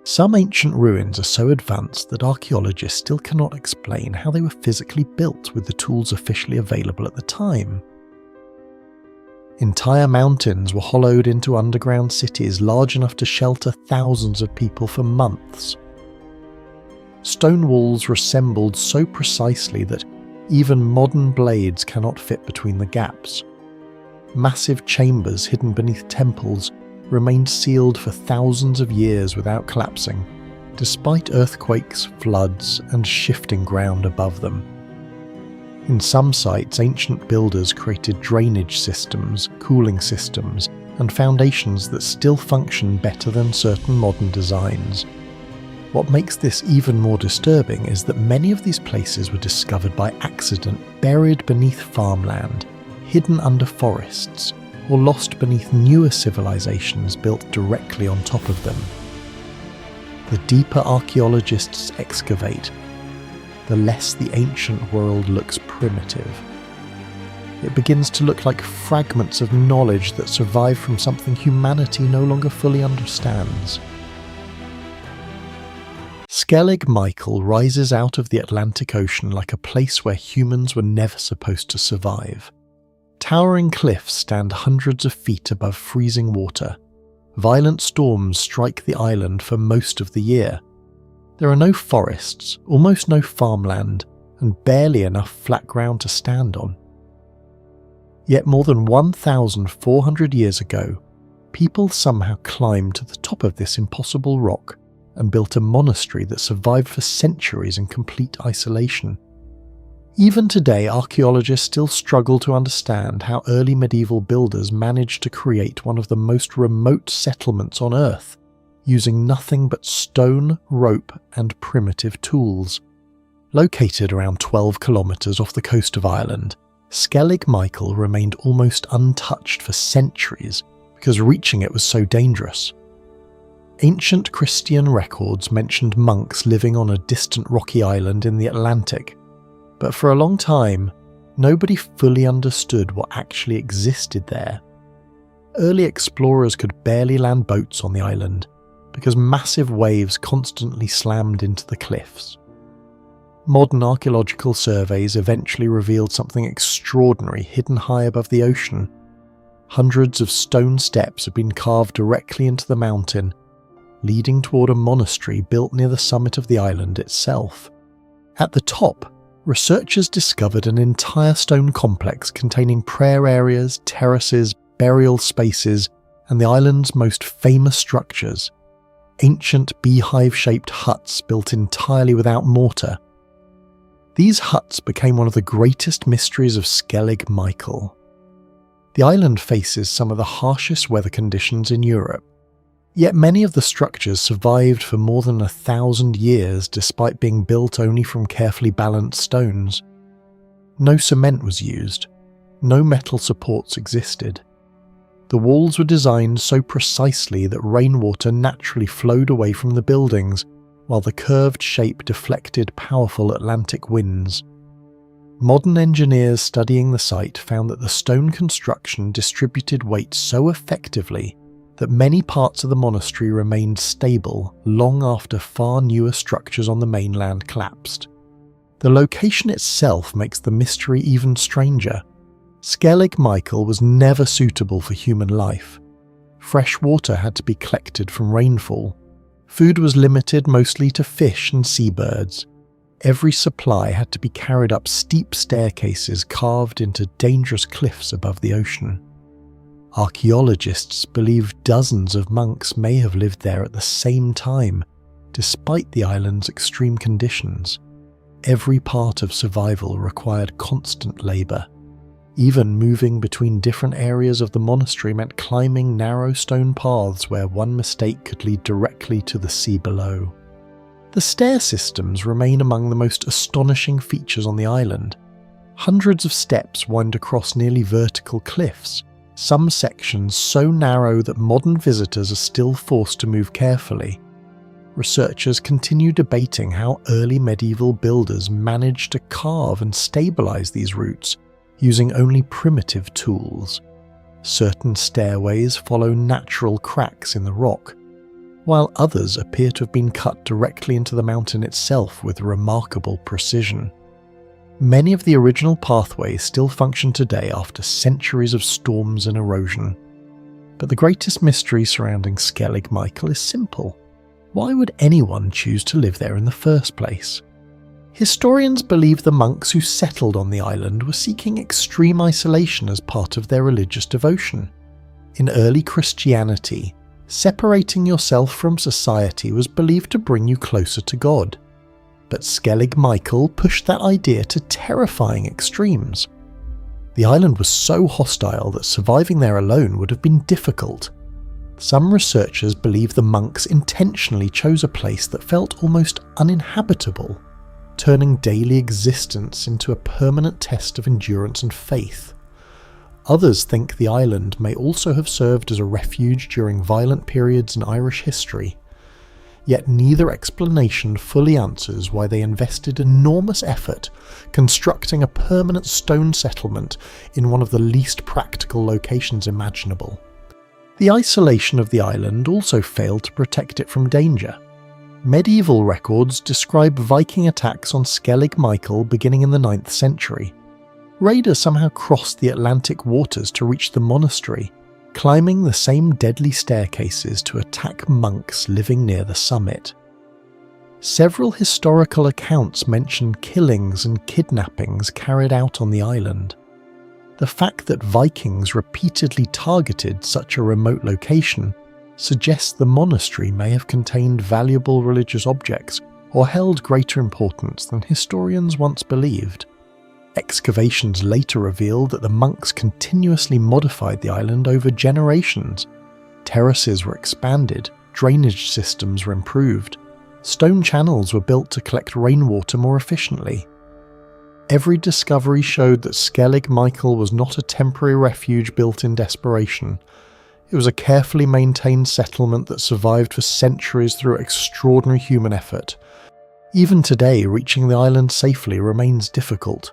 Some ancient ruins are so advanced that archaeologists still cannot explain how they were physically built with the tools officially available at the time. Entire mountains were hollowed into underground cities large enough to shelter thousands of people for months. Stone walls were assembled so precisely that even modern blades cannot fit between the gaps. Massive chambers hidden beneath temples remained sealed for thousands of years without collapsing, despite earthquakes, floods, and shifting ground above them. In some sites, ancient builders created drainage systems, cooling systems, and foundations that still function better than certain modern designs. What makes this even more disturbing is that many of these places were discovered by accident, buried beneath farmland, hidden under forests, or lost beneath newer civilizations built directly on top of them. The deeper archaeologists excavate, the less the ancient world looks primitive. It begins to look like fragments of knowledge that survive from something humanity no longer fully understands. Skellig Michael rises out of the Atlantic Ocean like a place where humans were never supposed to survive. Towering cliffs stand hundreds of feet above freezing water. Violent storms strike the island for most of the year. There are no forests, almost no farmland, and barely enough flat ground to stand on. Yet more than 1,400 years ago, people somehow climbed to the top of this impossible rock and built a monastery that survived for centuries in complete isolation. Even today, archaeologists still struggle to understand how early medieval builders managed to create one of the most remote settlements on Earth, using nothing but stone, rope, and primitive tools. Located around 12 kilometres off the coast of Ireland, Skellig Michael remained almost untouched for centuries because reaching it was so dangerous. Ancient Christian records mentioned monks living on a distant rocky island in the Atlantic, but for a long time, nobody fully understood what actually existed there. Early explorers could barely land boats on the island because massive waves constantly slammed into the cliffs. Modern archaeological surveys eventually revealed something extraordinary hidden high above the ocean. Hundreds of stone steps had been carved directly into the mountain, leading toward a monastery built near the summit of the island itself. At the top, researchers discovered an entire stone complex containing prayer areas, terraces, burial spaces, and the island's most famous structures, ancient beehive-shaped huts built entirely without mortar. These huts became one of the greatest mysteries of Skellig Michael. The island faces some of the harshest weather conditions in Europe, yet many of the structures survived for more than 1,000 years despite being built only from carefully balanced stones. No cement was used, no metal supports existed. The walls were designed so precisely that rainwater naturally flowed away from the buildings, while the curved shape deflected powerful Atlantic winds. Modern engineers studying the site found that the stone construction distributed weight so effectively that many parts of the monastery remained stable long after far newer structures on the mainland collapsed. The location itself makes the mystery even stranger. Skellig Michael was never suitable for human life. Fresh water had to be collected from rainfall. Food was limited mostly to fish and seabirds. Every supply had to be carried up steep staircases carved into dangerous cliffs above the ocean. Archaeologists believe dozens of monks may have lived there at the same time, despite the island's extreme conditions. Every part of survival required constant labour. Even moving between different areas of the monastery meant climbing narrow stone paths where one mistake could lead directly to the sea below. The stair systems remain among the most astonishing features on the island. Hundreds of steps wind across nearly vertical cliffs, some sections so narrow that modern visitors are still forced to move carefully. Researchers continue debating how early medieval builders managed to carve and stabilize these routes using only primitive tools. Certain stairways follow natural cracks in the rock, while others appear to have been cut directly into the mountain itself with remarkable precision. Many of the original pathways still function today after centuries of storms and erosion. But the greatest mystery surrounding Skellig Michael is simple. Why would anyone choose to live there in the first place? Historians believe the monks who settled on the island were seeking extreme isolation as part of their religious devotion. In early Christianity, separating yourself from society was believed to bring you closer to God. But Skellig Michael pushed that idea to terrifying extremes. The island was so hostile that surviving there alone would have been difficult. Some researchers believe the monks intentionally chose a place that felt almost uninhabitable, turning daily existence into a permanent test of endurance and faith. Others think the island may also have served as a refuge during violent periods in Irish history. Yet neither explanation fully answers why they invested enormous effort constructing a permanent stone settlement in one of the least practical locations imaginable. The isolation of the island also failed to protect it from danger. Medieval records describe Viking attacks on Skellig Michael beginning in the 9th century. Raiders somehow crossed the Atlantic waters to reach the monastery, climbing the same deadly staircases to attack monks living near the summit. Several historical accounts mention killings and kidnappings carried out on the island. The fact that Vikings repeatedly targeted such a remote location suggests the monastery may have contained valuable religious objects or held greater importance than historians once believed. Excavations later revealed that the monks continuously modified the island over generations. Terraces were expanded, drainage systems were improved, stone channels were built to collect rainwater more efficiently. Every discovery showed that Skellig Michael was not a temporary refuge built in desperation. It was a carefully maintained settlement that survived for centuries through extraordinary human effort. Even today, reaching the island safely remains difficult.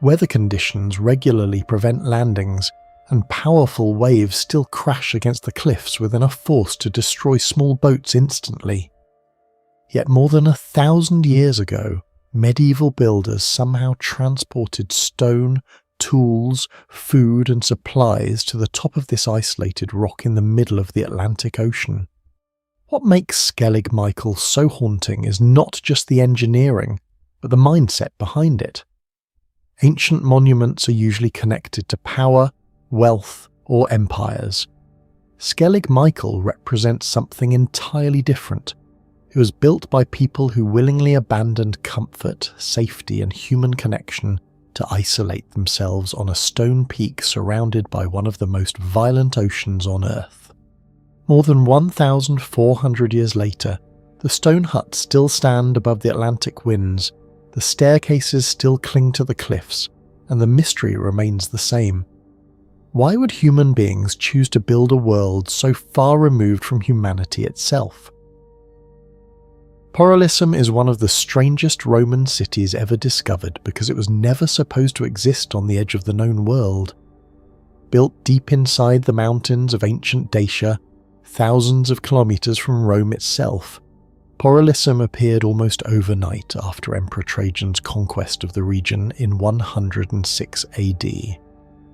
Weather conditions regularly prevent landings, and powerful waves still crash against the cliffs with enough force to destroy small boats instantly. Yet more than 1,000 years ago, medieval builders somehow transported stone, tools, food and supplies to the top of this isolated rock in the middle of the Atlantic Ocean. What makes Skellig Michael so haunting is not just the engineering, but the mindset behind it. Ancient monuments are usually connected to power, wealth, or empires. Skellig Michael represents something entirely different. It was built by people who willingly abandoned comfort, safety, and human connection to isolate themselves on a stone peak surrounded by one of the most violent oceans on Earth. More than 1,400 years later, the stone huts still stand above the Atlantic winds, the staircases still cling to the cliffs, and the mystery remains the same. Why would human beings choose to build a world so far removed from humanity itself? Porolissum is one of the strangest Roman cities ever discovered because it was never supposed to exist on the edge of the known world. Built deep inside the mountains of ancient Dacia, thousands of kilometers from Rome itself, Porolissum appeared almost overnight after Emperor Trajan's conquest of the region in 106 AD.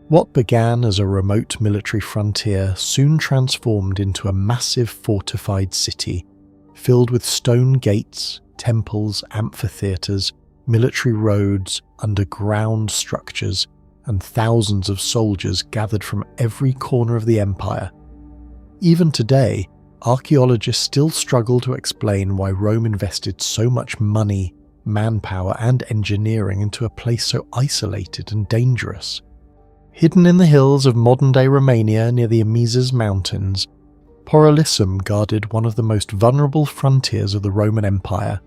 What began as a remote military frontier soon transformed into a massive fortified city, filled with stone gates, temples, amphitheatres, military roads, underground structures, and thousands of soldiers gathered from every corner of the empire. Even today, archaeologists still struggle to explain why Rome invested so much money, manpower, and engineering into a place so isolated and dangerous. Hidden in the hills of modern-day Romania near the Aonghasa mountains, Porolissum guarded one of the most vulnerable frontiers of the Roman Empire.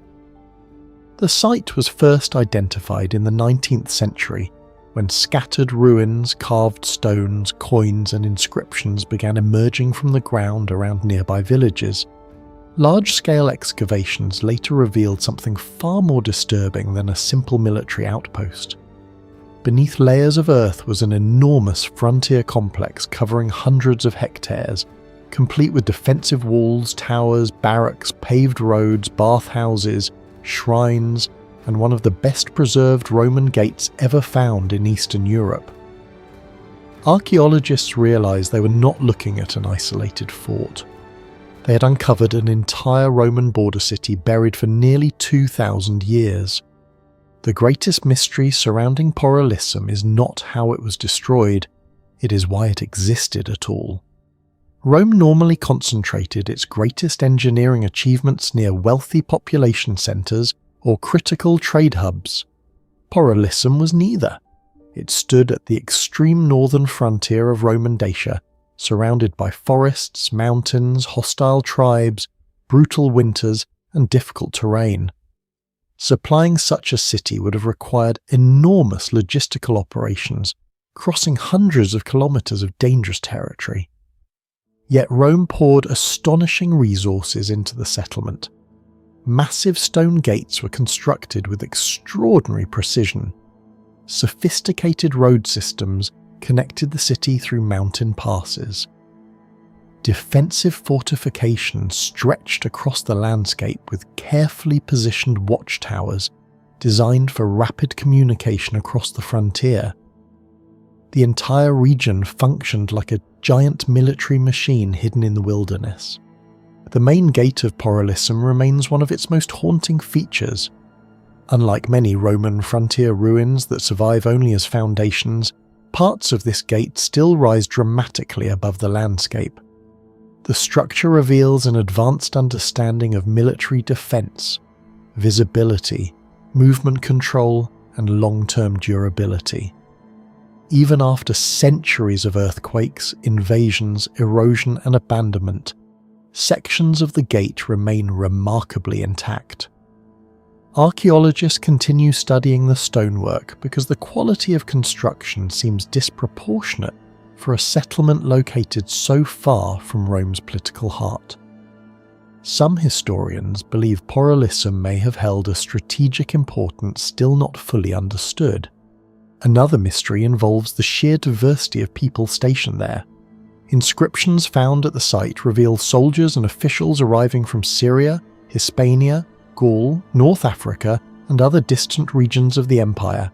The site was first identified in the 19th century, when scattered ruins, carved stones, coins and inscriptions began emerging from the ground around nearby villages. Large-scale excavations later revealed something far more disturbing than a simple military outpost. Beneath layers of earth was an enormous frontier complex covering hundreds of hectares, complete with defensive walls, towers, barracks, paved roads, bathhouses, shrines, and one of the best preserved Roman gates ever found in Eastern Europe. Archaeologists realised they were not looking at an isolated fort. They had uncovered an entire Roman border city buried for nearly 2,000 years. The greatest mystery surrounding Porolissum is not how it was destroyed, it is why it existed at all. Rome normally concentrated its greatest engineering achievements near wealthy population centres or critical trade hubs. Porolissum was neither. It stood at the extreme northern frontier of Roman Dacia, surrounded by forests, mountains, hostile tribes, brutal winters, and difficult terrain. Supplying such a city would have required enormous logistical operations, crossing hundreds of kilometres of dangerous territory. Yet Rome poured astonishing resources into the settlement. Massive stone gates were constructed with extraordinary precision. Sophisticated road systems connected the city through mountain passes. Defensive fortifications stretched across the landscape with carefully positioned watchtowers designed for rapid communication across the frontier. The entire region functioned like a giant military machine hidden in the wilderness. The main gate of Porolissum remains one of its most haunting features. Unlike many Roman frontier ruins that survive only as foundations, parts of this gate still rise dramatically above the landscape. The structure reveals an advanced understanding of military defense, visibility, movement control, and long-term durability. Even after centuries of earthquakes, invasions, erosion, and abandonment, sections of the gate remain remarkably intact. Archaeologists continue studying the stonework because the quality of construction seems disproportionate for a settlement located so far from Rome's political heart. Some historians believe Porolissum may have held a strategic importance still not fully understood. Another mystery involves the sheer diversity of people stationed there. Inscriptions found at the site reveal soldiers and officials arriving from Syria, Hispania, Gaul, North Africa, and other distant regions of the empire.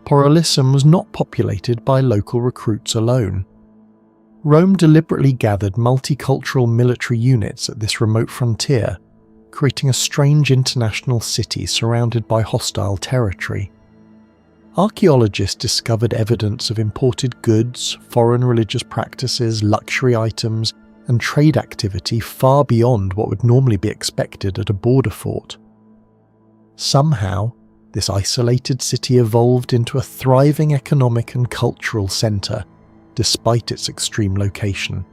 Porolissum was not populated by local recruits alone. Rome deliberately gathered multicultural military units at this remote frontier, creating a strange international city surrounded by hostile territory. Archaeologists discovered evidence of imported goods, foreign religious practices, luxury items, and trade activity far beyond what would normally be expected at a border fort. Somehow, this isolated city evolved into a thriving economic and cultural centre, despite its extreme location.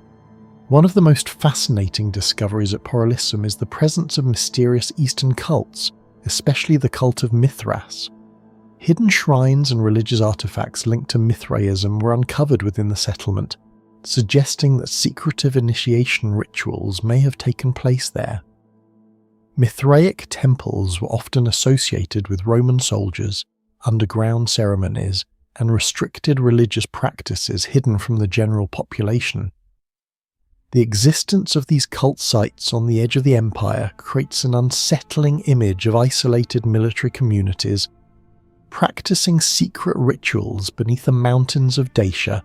One of the most fascinating discoveries at Porolissum is the presence of mysterious Eastern cults, especially the cult of Mithras. Hidden shrines and religious artifacts linked to Mithraism were uncovered within the settlement, suggesting that secretive initiation rituals may have taken place there. Mithraic temples were often associated with Roman soldiers, underground ceremonies, and restricted religious practices hidden from the general population. The existence of these cult sites on the edge of the empire creates an unsettling image of isolated military communities practicing secret rituals beneath the mountains of Dacia,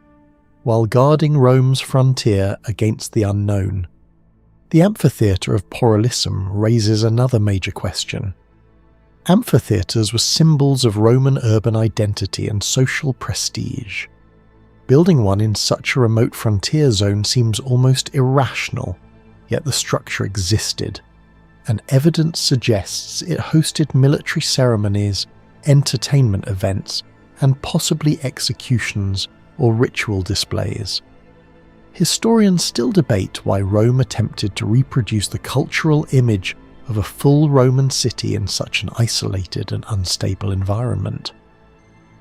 while guarding Rome's frontier against the unknown. The amphitheatre of Porolissum raises another major question. Amphitheatres were symbols of Roman urban identity and social prestige. Building one in such a remote frontier zone seems almost irrational, yet the structure existed, and evidence suggests it hosted military ceremonies, entertainment events, and possibly executions or ritual displays. Historians still debate why Rome attempted to reproduce the cultural image of a full Roman city in such an isolated and unstable environment.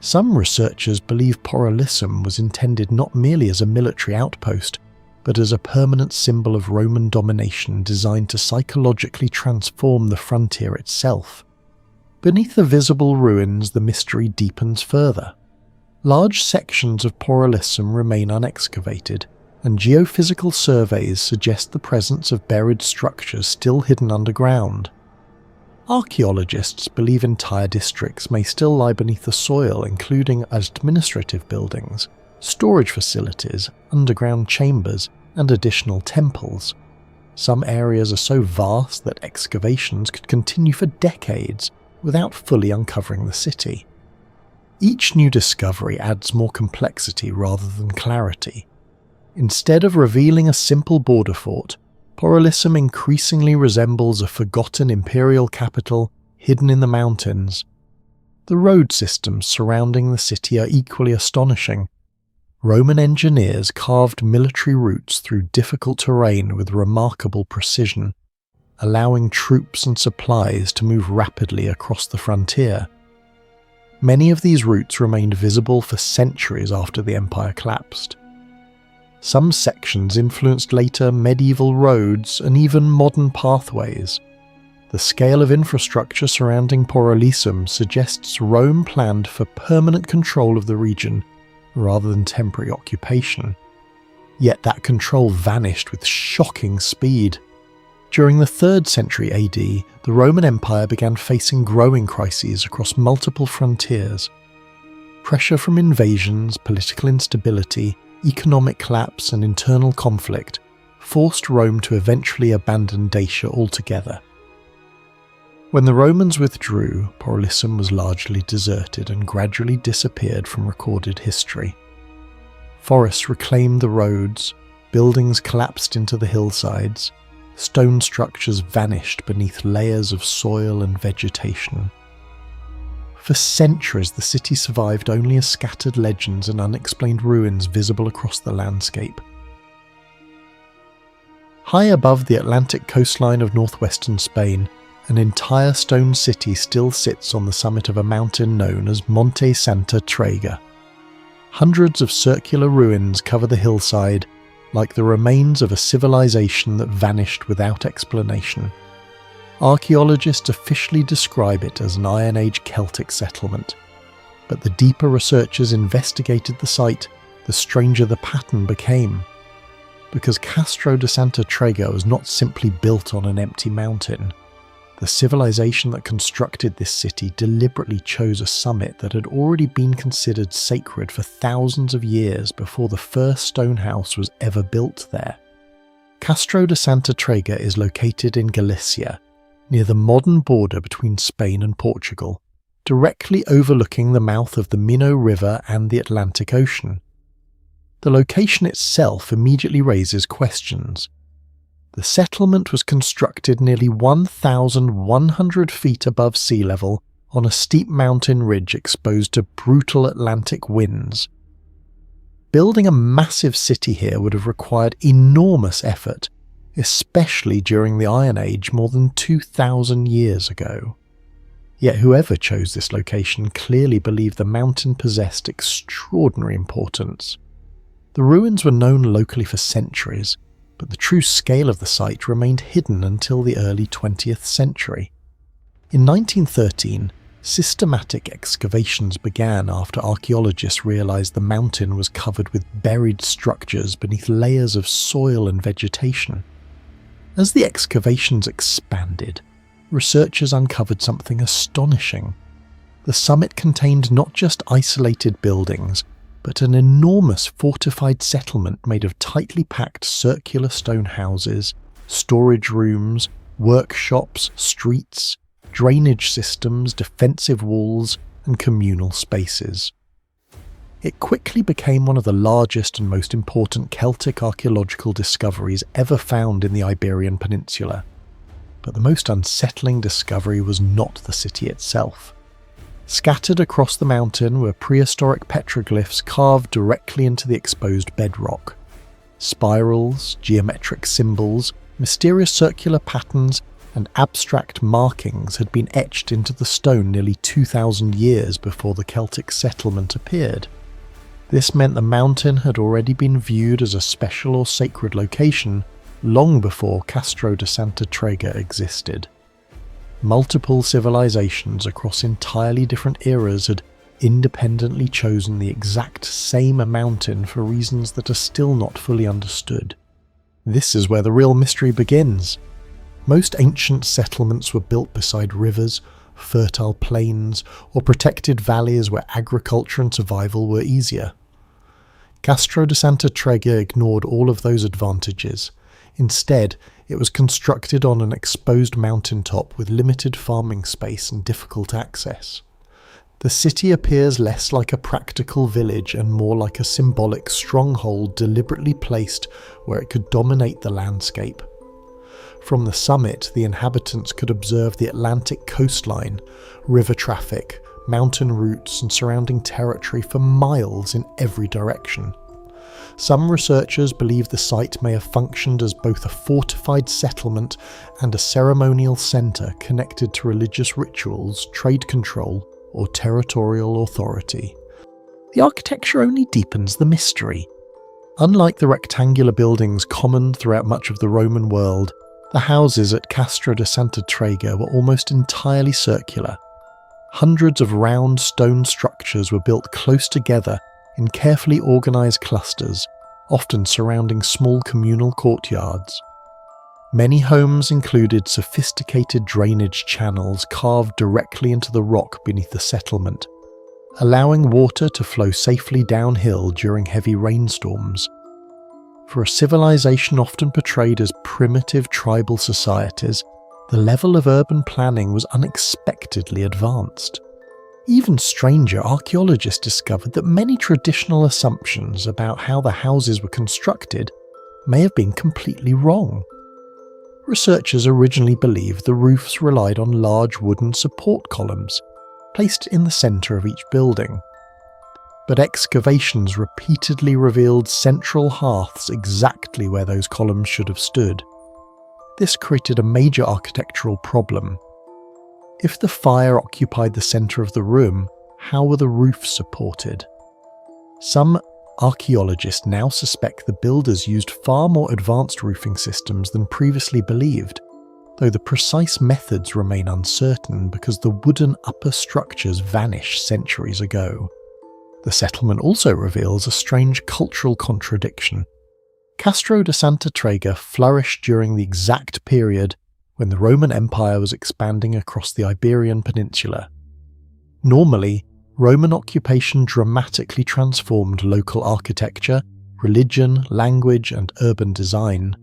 Some researchers believe Porolissum was intended not merely as a military outpost, but as a permanent symbol of Roman domination designed to psychologically transform the frontier itself. Beneath the visible ruins, the mystery deepens further. Large sections of Porolissum remain unexcavated, and geophysical surveys suggest the presence of buried structures still hidden underground. Archaeologists believe entire districts may still lie beneath the soil, including administrative buildings, storage facilities, underground chambers, and additional temples. Some areas are so vast that excavations could continue for decades without fully uncovering the city. Each new discovery adds more complexity rather than clarity. Instead of revealing a simple border fort, Porolissum increasingly resembles a forgotten imperial capital hidden in the mountains. The road systems surrounding the city are equally astonishing. Roman engineers carved military routes through difficult terrain with remarkable precision, allowing troops and supplies to move rapidly across the frontier. Many of these routes remained visible for centuries after the empire collapsed. Some sections influenced later medieval roads and even modern pathways. The scale of infrastructure surrounding Porolissum suggests Rome planned for permanent control of the region rather than temporary occupation. Yet that control vanished with shocking speed. During the 3rd century AD, the Roman Empire began facing growing crises across multiple frontiers. Pressure from invasions, political instability, economic collapse and internal conflict forced Rome to eventually abandon Dacia altogether. When the Romans withdrew, Porolissum was largely deserted and gradually disappeared from recorded history. Forests reclaimed the roads, buildings collapsed into the hillsides, stone structures vanished beneath layers of soil and vegetation. For centuries, the city survived only as scattered legends and unexplained ruins visible across the landscape. High above the Atlantic coastline of northwestern Spain, an entire stone city still sits on the summit of a mountain known as Monte Santa Trega. Hundreds of circular ruins cover the hillside, like the remains of a civilization that vanished without explanation. Archaeologists officially describe it as an Iron Age Celtic settlement, but the deeper researchers investigated the site, the stranger the pattern became. Because Castro de Santa Trega was not simply built on an empty mountain. The civilization that constructed this city deliberately chose a summit that had already been considered sacred for thousands of years before the first stone house was ever built there. Castro de Santa Trega is located in Galicia, near the modern border between Spain and Portugal, directly overlooking the mouth of the Minho River and the Atlantic Ocean. The location itself immediately raises questions. The settlement was constructed nearly 1,100 feet above sea level on a steep mountain ridge exposed to brutal Atlantic winds. Building a massive city here would have required enormous effort, especially during the Iron Age more than 2,000 years ago. Yet whoever chose this location clearly believed the mountain possessed extraordinary importance. The ruins were known locally for centuries, but the true scale of the site remained hidden until the early 20th century. In 1913, systematic excavations began after archaeologists realized the mountain was covered with buried structures beneath layers of soil and vegetation. As the excavations expanded, researchers uncovered something astonishing. The summit contained not just isolated buildings, but an enormous fortified settlement made of tightly packed circular stone houses, storage rooms, workshops, streets, drainage systems, defensive walls, and communal spaces. It quickly became one of the largest and most important Celtic archaeological discoveries ever found in the Iberian Peninsula. But the most unsettling discovery was not the city itself. Scattered across the mountain were prehistoric petroglyphs carved directly into the exposed bedrock. Spirals, geometric symbols, mysterious circular patterns, and abstract markings had been etched into the stone nearly 2,000 years before the Celtic settlement appeared. This meant the mountain had already been viewed as a special or sacred location long before Castro de Santa Trega existed. Multiple civilizations across entirely different eras had independently chosen the exact same mountain for reasons that are still not fully understood. This is where the real mystery begins. Most ancient settlements were built beside rivers, fertile plains, or protected valleys where agriculture and survival were easier. Castro de Santa Trega ignored all of those advantages. Instead, it was constructed on an exposed mountaintop with limited farming space and difficult access. The city appears less like a practical village and more like a symbolic stronghold deliberately placed where it could dominate the landscape. From the summit, the inhabitants could observe the Atlantic coastline, river traffic, mountain routes, and surrounding territory for miles in every direction. Some researchers believe the site may have functioned as both a fortified settlement and a ceremonial centre connected to religious rituals, trade control, or territorial authority. The architecture only deepens the mystery. Unlike the rectangular buildings common throughout much of the Roman world, the houses at Castro de Santa Trega were almost entirely circular. Hundreds of round stone structures were built close together in carefully organised clusters, often surrounding small communal courtyards. Many homes included sophisticated drainage channels carved directly into the rock beneath the settlement, allowing water to flow safely downhill during heavy rainstorms. For a civilization often portrayed as primitive tribal societies, the level of urban planning was unexpectedly advanced. Even stranger, archaeologists discovered that many traditional assumptions about how the houses were constructed may have been completely wrong. Researchers originally believed the roofs relied on large wooden support columns, placed in the centre of each building. But excavations repeatedly revealed central hearths exactly where those columns should have stood. This created a major architectural problem. If the fire occupied the centre of the room, how were the roofs supported? Some archaeologists now suspect the builders used far more advanced roofing systems than previously believed, though the precise methods remain uncertain because the wooden upper structures vanished centuries ago. The settlement also reveals a strange cultural contradiction. Castro de Santa Trega flourished during the exact period when the Roman Empire was expanding across the Iberian Peninsula. Normally, Roman occupation dramatically transformed local architecture, religion, language, and urban design.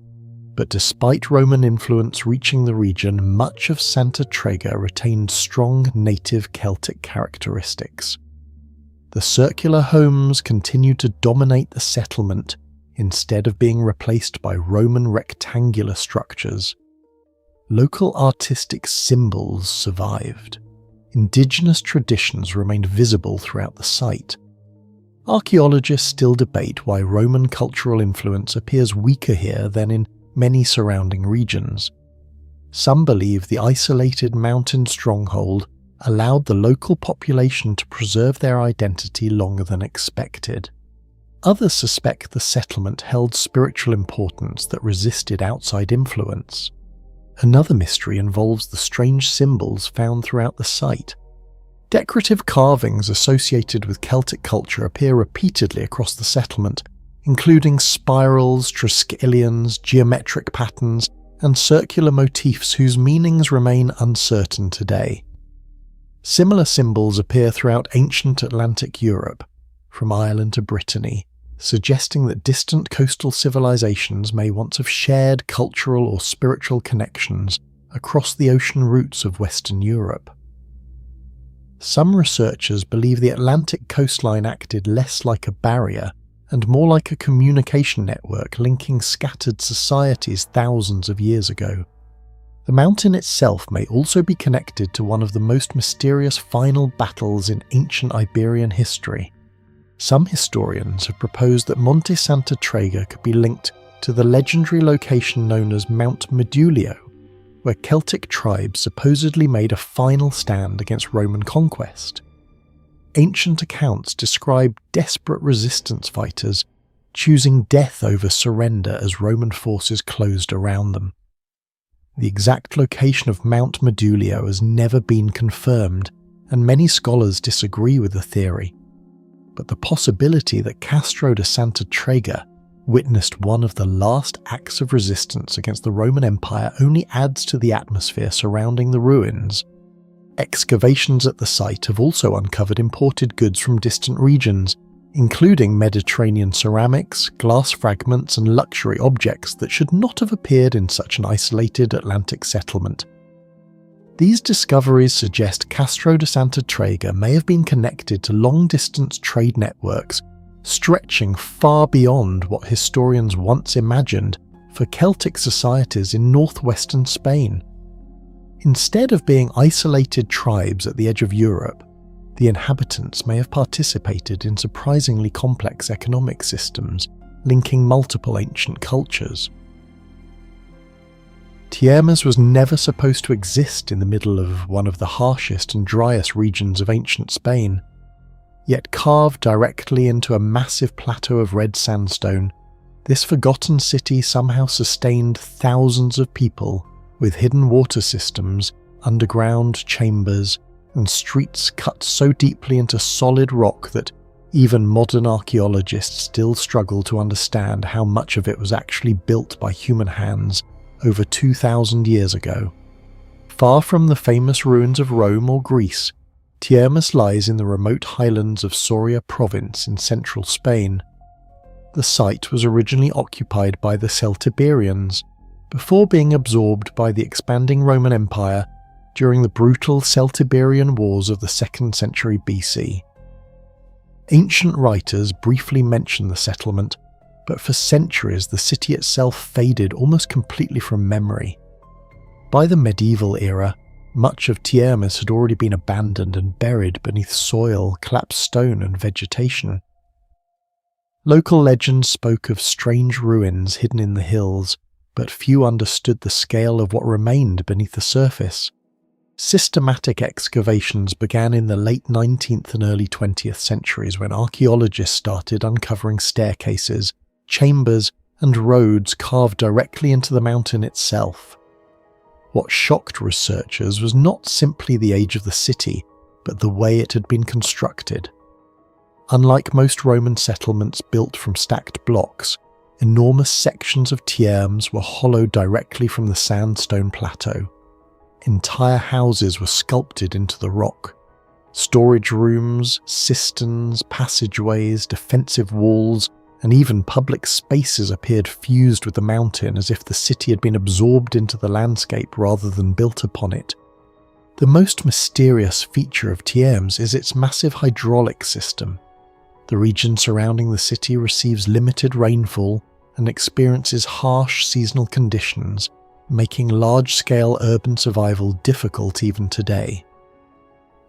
But despite Roman influence reaching the region, much of Santa Trega retained strong native Celtic characteristics. The circular homes continued to dominate the settlement instead of being replaced by Roman rectangular structures. Local artistic symbols survived. Indigenous traditions remained visible throughout the site. Archaeologists still debate why Roman cultural influence appears weaker here than in many surrounding regions. Some believe the isolated mountain stronghold allowed the local population to preserve their identity longer than expected. Others suspect the settlement held spiritual importance that resisted outside influence. Another mystery involves the strange symbols found throughout the site. Decorative carvings associated with Celtic culture appear repeatedly across the settlement, including spirals, triskelions, geometric patterns, and circular motifs whose meanings remain uncertain today. Similar symbols appear throughout ancient Atlantic Europe, from Ireland to Brittany, suggesting that distant coastal civilizations may once have shared cultural or spiritual connections across the ocean routes of Western Europe. Some researchers believe the Atlantic coastline acted less like a barrier and more like a communication network linking scattered societies thousands of years ago. The mountain itself may also be connected to one of the most mysterious final battles in ancient Iberian history. Some historians have proposed that Monte Santa Trega could be linked to the legendary location known as Mount Medulio, where Celtic tribes supposedly made a final stand against Roman conquest. Ancient accounts describe desperate resistance fighters choosing death over surrender as Roman forces closed around them. The exact location of Mount Medulio has never been confirmed, and many scholars disagree with the theory. But the possibility that Castro de Santa Trega witnessed one of the last acts of resistance against the Roman Empire only adds to the atmosphere surrounding the ruins. Excavations at the site have also uncovered imported goods from distant regions, including Mediterranean ceramics, glass fragments, and luxury objects that should not have appeared in such an isolated Atlantic settlement. These discoveries suggest Castro de Santa Trega may have been connected to long-distance trade networks stretching far beyond what historians once imagined for Celtic societies in northwestern Spain. Instead of being isolated tribes at the edge of Europe, the inhabitants may have participated in surprisingly complex economic systems linking multiple ancient cultures. Tiermes was never supposed to exist in the middle of one of the harshest and driest regions of ancient Spain. Yet carved directly into a massive plateau of red sandstone, this forgotten city somehow sustained thousands of people with hidden water systems, underground chambers, and streets cut so deeply into solid rock that even modern archaeologists still struggle to understand how much of it was actually built by human hands over 2,000 years ago. Far from the famous ruins of Rome or Greece, Tiermes lies in the remote highlands of Soria province in central Spain. The site was originally occupied by the Celtiberians, before being absorbed by the expanding Roman Empire during the brutal Celtiberian Wars of the 2nd century BC. Ancient writers briefly mention the settlement, but for centuries the city itself faded almost completely from memory. By the medieval era, much of Tiermes had already been abandoned and buried beneath soil, collapsed stone, and vegetation. Local legends spoke of strange ruins hidden in the hills, but few understood the scale of what remained beneath the surface. Systematic excavations began in the late 19th and early 20th centuries when archaeologists started uncovering staircases, chambers, and roads carved directly into the mountain itself. What shocked researchers was not simply the age of the city, but the way it had been constructed. Unlike most Roman settlements built from stacked blocks, enormous sections of Tiermes were hollowed directly from the sandstone plateau. Entire houses were sculpted into the rock. Storage rooms, cisterns, passageways, defensive walls, and even public spaces appeared fused with the mountain as if the city had been absorbed into the landscape rather than built upon it. The most mysterious feature of Tiermes is its massive hydraulic system. The region surrounding the city receives limited rainfall and experiences harsh seasonal conditions, making large-scale urban survival difficult even today.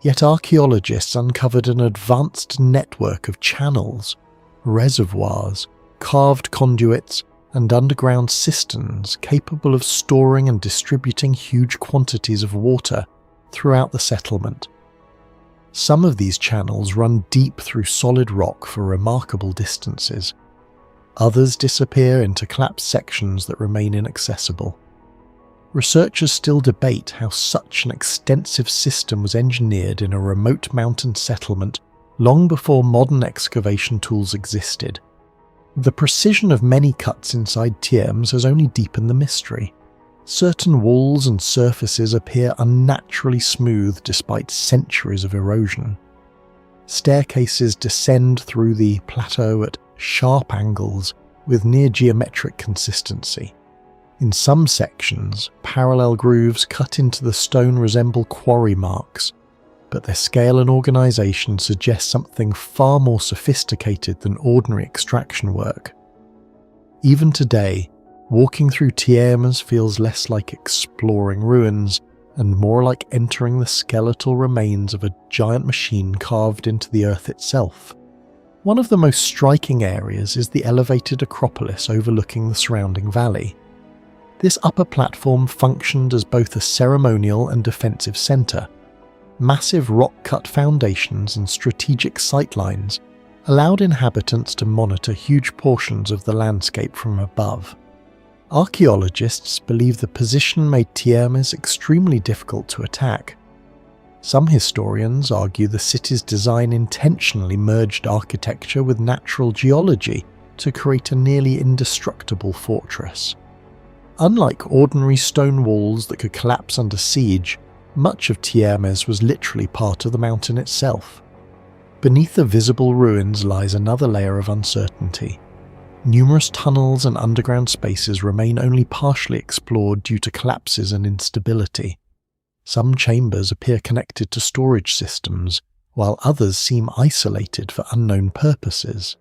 Yet archaeologists uncovered an advanced network of channels, reservoirs, carved conduits, and underground cisterns capable of storing and distributing huge quantities of water throughout the settlement. Some of these channels run deep through solid rock for remarkable distances. Others disappear into collapsed sections that remain inaccessible. Researchers still debate how such an extensive system was engineered in a remote mountain settlement long before modern excavation tools existed. The precision of many cuts inside Tiermes has only deepened the mystery. Certain walls and surfaces appear unnaturally smooth despite centuries of erosion. Staircases descend through the plateau at sharp angles with near geometric consistency. In some sections, parallel grooves cut into the stone resemble quarry marks, but their scale and organisation suggest something far more sophisticated than ordinary extraction work. Even today, walking through Tiermes feels less like exploring ruins and more like entering the skeletal remains of a giant machine carved into the earth itself. One of the most striking areas is the elevated Acropolis overlooking the surrounding valley. This upper platform functioned as both a ceremonial and defensive centre. Massive rock-cut foundations and strategic sightlines allowed inhabitants to monitor huge portions of the landscape from above. Archaeologists believe the position made Tiermes extremely difficult to attack. Some historians argue the city's design intentionally merged architecture with natural geology to create a nearly indestructible fortress. Unlike ordinary stone walls that could collapse under siege, much of Tiermes was literally part of the mountain itself. Beneath the visible ruins lies another layer of uncertainty. Numerous tunnels and underground spaces remain only partially explored due to collapses and instability. Some chambers appear connected to storage systems, while others seem isolated for unknown purposes.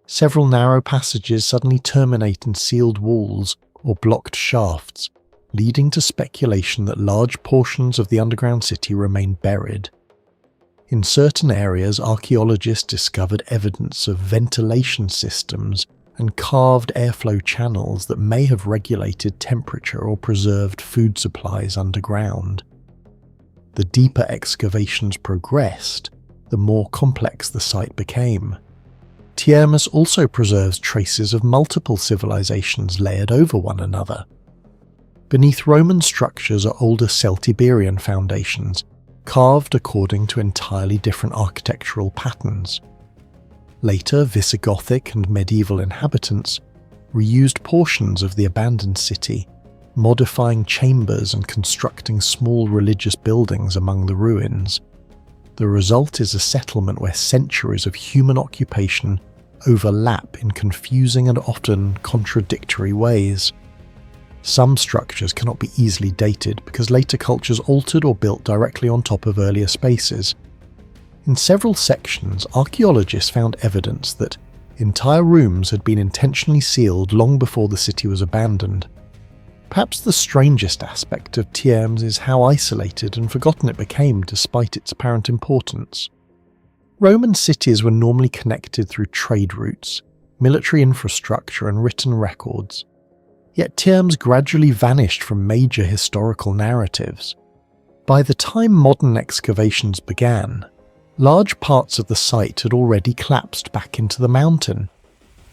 Several narrow passages suddenly terminate in sealed walls or blocked shafts, leading to speculation that large portions of the underground city remain buried. In certain areas, archaeologists discovered evidence of ventilation systems and carved airflow channels that may have regulated temperature or preserved food supplies underground. The deeper excavations progressed, the more complex the site became. Tiermes also preserves traces of multiple civilizations layered over one another. Beneath Roman structures are older Celtiberian foundations, carved according to entirely different architectural patterns. Later, Visigothic and medieval inhabitants reused portions of the abandoned city, modifying chambers and constructing small religious buildings among the ruins. The result is a settlement where centuries of human occupation overlap in confusing and often contradictory ways. Some structures cannot be easily dated because later cultures altered or built directly on top of earlier spaces. In several sections, archaeologists found evidence that entire rooms had been intentionally sealed long before the city was abandoned. Perhaps the strangest aspect of Tiermes is how isolated and forgotten it became despite its apparent importance. Roman cities were normally connected through trade routes, military infrastructure and written records. Yet Tiermes gradually vanished from major historical narratives. By the time modern excavations began, large parts of the site had already collapsed back into the mountain.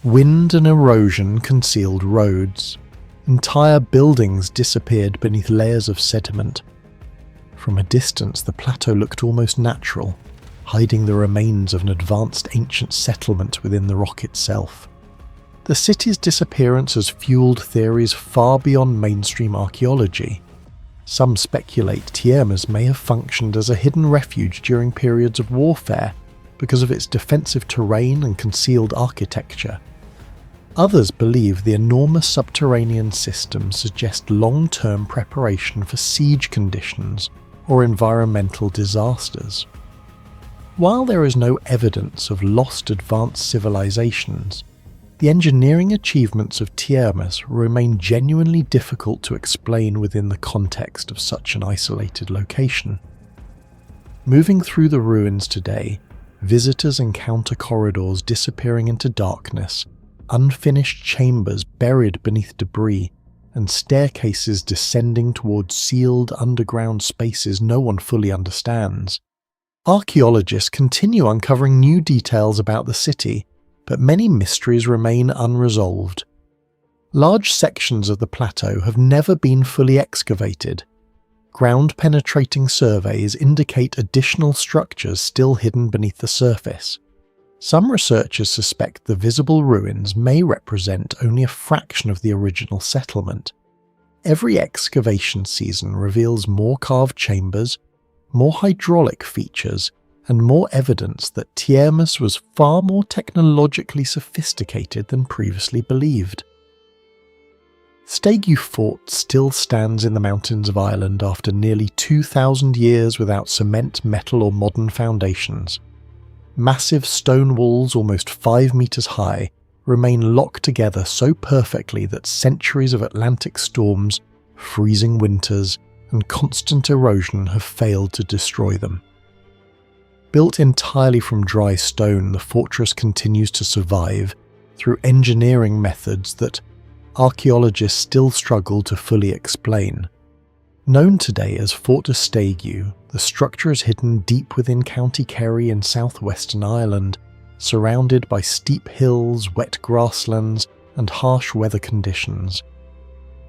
Wind and erosion concealed roads. Entire buildings disappeared beneath layers of sediment. From a distance, the plateau looked almost natural, hiding the remains of an advanced ancient settlement within the rock itself. The city's disappearance has fueled theories far beyond mainstream archaeology. Some speculate Tiermes may have functioned as a hidden refuge during periods of warfare because of its defensive terrain and concealed architecture. Others believe the enormous subterranean system suggests long-term preparation for siege conditions or environmental disasters. While there is no evidence of lost advanced civilizations, the engineering achievements of Tiermes remain genuinely difficult to explain within the context of such an isolated location. Moving through the ruins today, visitors encounter corridors disappearing into darkness, unfinished chambers buried beneath debris, and staircases descending towards sealed underground spaces no one fully understands. Archaeologists continue uncovering new details about the city, but many mysteries remain unresolved. Large sections of the plateau have never been fully excavated. Ground-penetrating surveys indicate additional structures still hidden beneath the surface. Some researchers suspect the visible ruins may represent only a fraction of the original settlement. Every excavation season reveals more carved chambers, more hydraulic features, and more evidence that Tiermes was far more technologically sophisticated than previously believed. Staigue Fort still stands in the mountains of Ireland after nearly 2,000 years without cement, metal or modern foundations. Massive stone walls almost 5 meters high remain locked together so perfectly that centuries of Atlantic storms, freezing winters, and constant erosion have failed to destroy them. Built entirely from dry stone, the fortress continues to survive through engineering methods that archaeologists still struggle to fully explain. Known today as Fort de Staigue, the structure is hidden deep within County Kerry in southwestern Ireland, surrounded by steep hills, wet grasslands, and harsh weather conditions.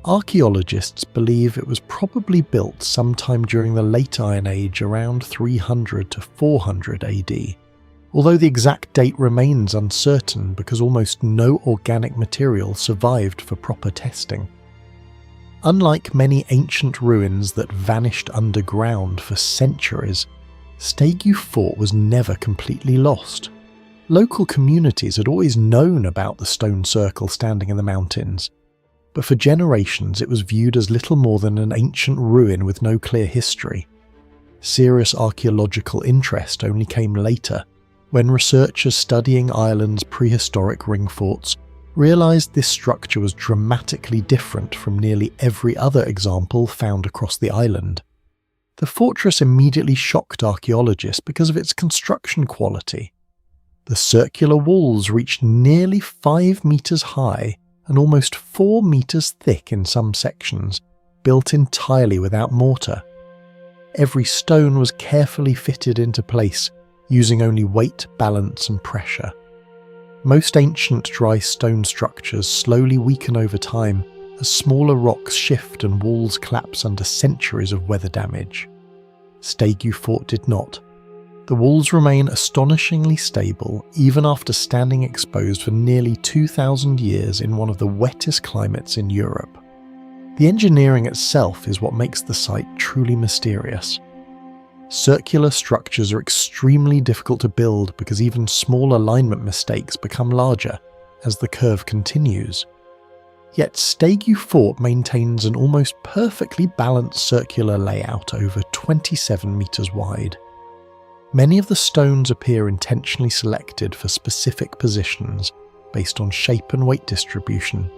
Archaeologists believe it was probably built sometime during the Late Iron Age around 300 to 400 AD, although the exact date remains uncertain because almost no organic material survived for proper testing. Unlike many ancient ruins that vanished underground for centuries, Staigue Fort was never completely lost. Local communities had always known about the stone circle standing in the mountains, but for generations it was viewed as little more than an ancient ruin with no clear history. Serious archaeological interest only came later, when researchers studying Ireland's prehistoric ring forts realised this structure was dramatically different from nearly every other example found across the island. The fortress immediately shocked archaeologists because of its construction quality. The circular walls reached nearly 5 metres high and almost 4 metres thick in some sections, built entirely without mortar. Every stone was carefully fitted into place, using only weight, balance and pressure. Most ancient dry stone structures slowly weaken over time as smaller rocks shift and walls collapse under centuries of weather damage. Staigue Fort did not. The walls remain astonishingly stable even after standing exposed for nearly 2,000 years in one of the wettest climates in Europe. The engineering itself is what makes the site truly mysterious. Circular structures are extremely difficult to build because even small alignment mistakes become larger as the curve continues. Yet Staigue Fort maintains an almost perfectly balanced circular layout over 27 metres wide. Many of the stones appear intentionally selected for specific positions based on shape and weight distribution.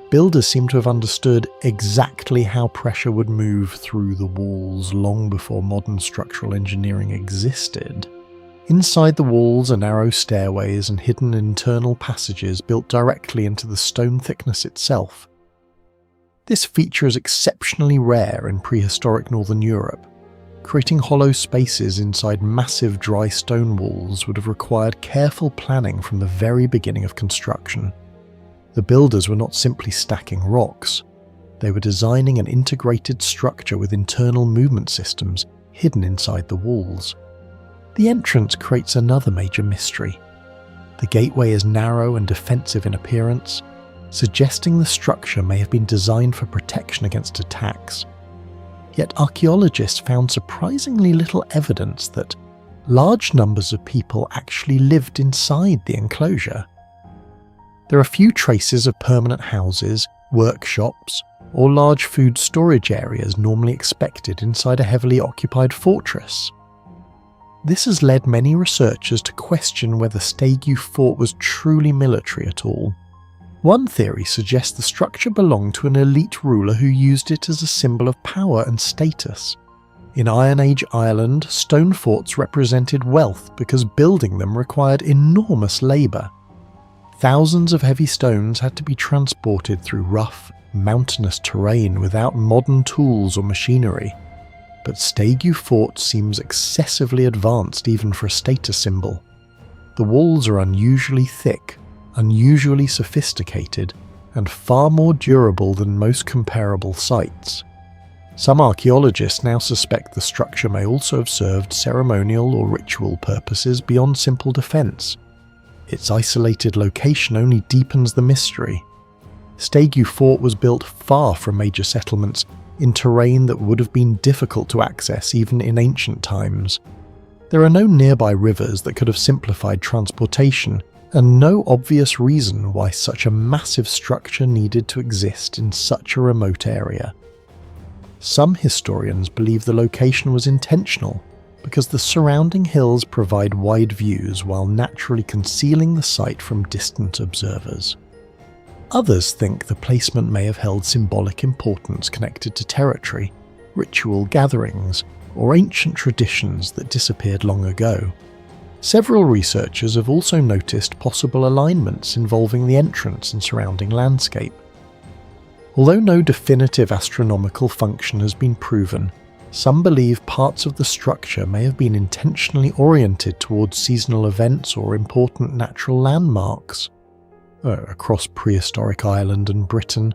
Builders seem to have understood exactly how pressure would move through the walls long before modern structural engineering existed. Inside the walls are narrow stairways and hidden internal passages built directly into the stone thickness itself. This feature is exceptionally rare in prehistoric northern Europe. Creating hollow spaces inside massive dry stone walls would have required careful planning from the very beginning of construction. The builders were not simply stacking rocks. They were designing an integrated structure with internal movement systems hidden inside the walls. The entrance creates another major mystery. The gateway is narrow and defensive in appearance, suggesting the structure may have been designed for protection against attacks. Yet archaeologists found surprisingly little evidence that large numbers of people actually lived inside the enclosure. There are few traces of permanent houses, workshops, or large food storage areas normally expected inside a heavily occupied fortress. This has led many researchers to question whether Staigue Fort was truly military at all. One theory suggests the structure belonged to an elite ruler who used it as a symbol of power and status. In Iron Age Ireland, stone forts represented wealth because building them required enormous labour. Thousands of heavy stones had to be transported through rough, mountainous terrain without modern tools or machinery. But Staigue Fort seems excessively advanced even for a status symbol. The walls are unusually thick, unusually sophisticated, and far more durable than most comparable sites. Some archaeologists now suspect the structure may also have served ceremonial or ritual purposes beyond simple defence. Its isolated location only deepens the mystery. Staigue Fort was built far from major settlements, in terrain that would have been difficult to access even in ancient times. There are no nearby rivers that could have simplified transportation, and no obvious reason why such a massive structure needed to exist in such a remote area. Some historians believe the location was intentional, because the surrounding hills provide wide views while naturally concealing the site from distant observers. Others think the placement may have held symbolic importance connected to territory, ritual gatherings, or ancient traditions that disappeared long ago. Several researchers have also noticed possible alignments involving the entrance and surrounding landscape. Although no definitive astronomical function has been proven, some believe parts of the structure may have been intentionally oriented towards seasonal events or important natural landmarks. Across prehistoric Ireland and Britain,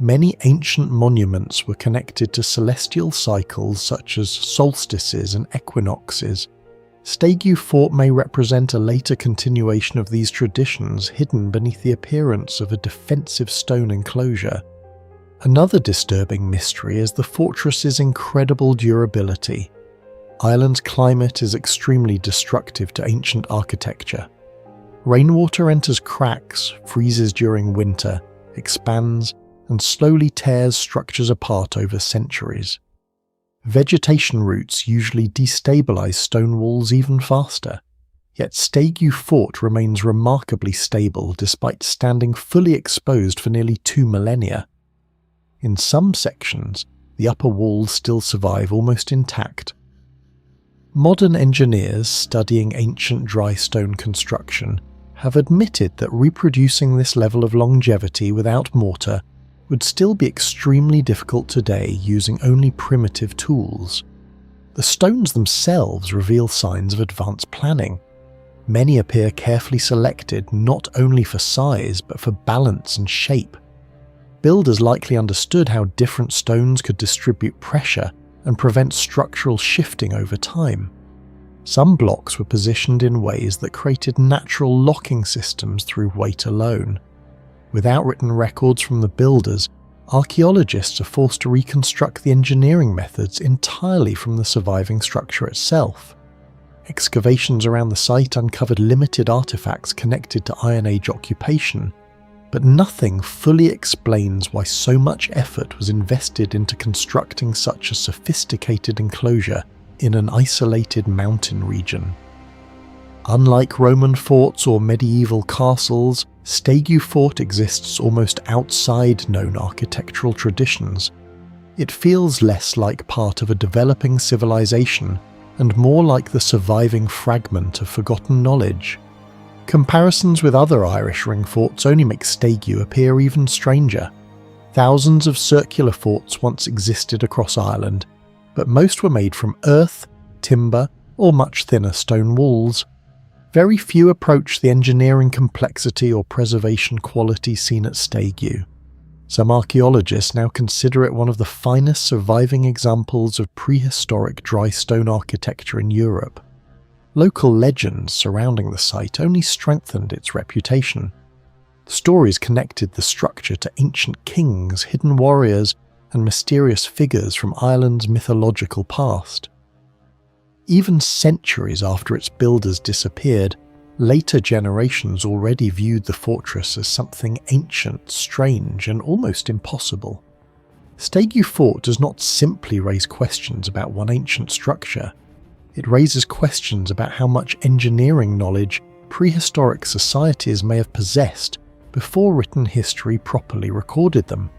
Many ancient monuments were connected to celestial cycles such as solstices and equinoxes. Staigue Fort may represent a later continuation of these traditions hidden beneath the appearance of a defensive stone enclosure. Another disturbing mystery is the fortress's incredible durability. Ireland's climate is extremely destructive to ancient architecture. Rainwater enters cracks, freezes during winter, expands, and slowly tears structures apart over centuries. Vegetation roots usually destabilize stone walls even faster, yet Staigue Fort remains remarkably stable despite standing fully exposed for nearly 2 millennia. In some sections, the upper walls still survive almost intact. Modern engineers studying ancient dry stone construction have admitted that reproducing this level of longevity without mortar would still be extremely difficult today using only primitive tools. The stones themselves reveal signs of advanced planning. Many appear carefully selected not only for size but for balance and shape. Builders likely understood how different stones could distribute pressure and prevent structural shifting over time. Some blocks were positioned in ways that created natural locking systems through weight alone. Without written records from the builders, archaeologists are forced to reconstruct the engineering methods entirely from the surviving structure itself. Excavations around the site uncovered limited artifacts connected to Iron Age occupation, but nothing fully explains why so much effort was invested into constructing such a sophisticated enclosure in an isolated mountain region. Unlike Roman forts or medieval castles, Staigue Fort exists almost outside known architectural traditions. It feels less like part of a developing civilization and more like the surviving fragment of forgotten knowledge. Comparisons with other Irish ring forts only make Staigue appear even stranger. Thousands of circular forts once existed across Ireland, but most were made from earth, timber, or much thinner stone walls. Very few approach the engineering complexity or preservation quality seen at Staigue. Some archaeologists now consider it one of the finest surviving examples of prehistoric dry stone architecture in Europe. Local legends surrounding the site only strengthened its reputation. Stories connected the structure to ancient kings, hidden warriors, and mysterious figures from Ireland's mythological past. Even centuries after its builders disappeared, later generations already viewed the fortress as something ancient, strange, and almost impossible. Staigue Fort does not simply raise questions about one ancient structure. It raises questions about how much engineering knowledge prehistoric societies may have possessed before written history properly recorded them.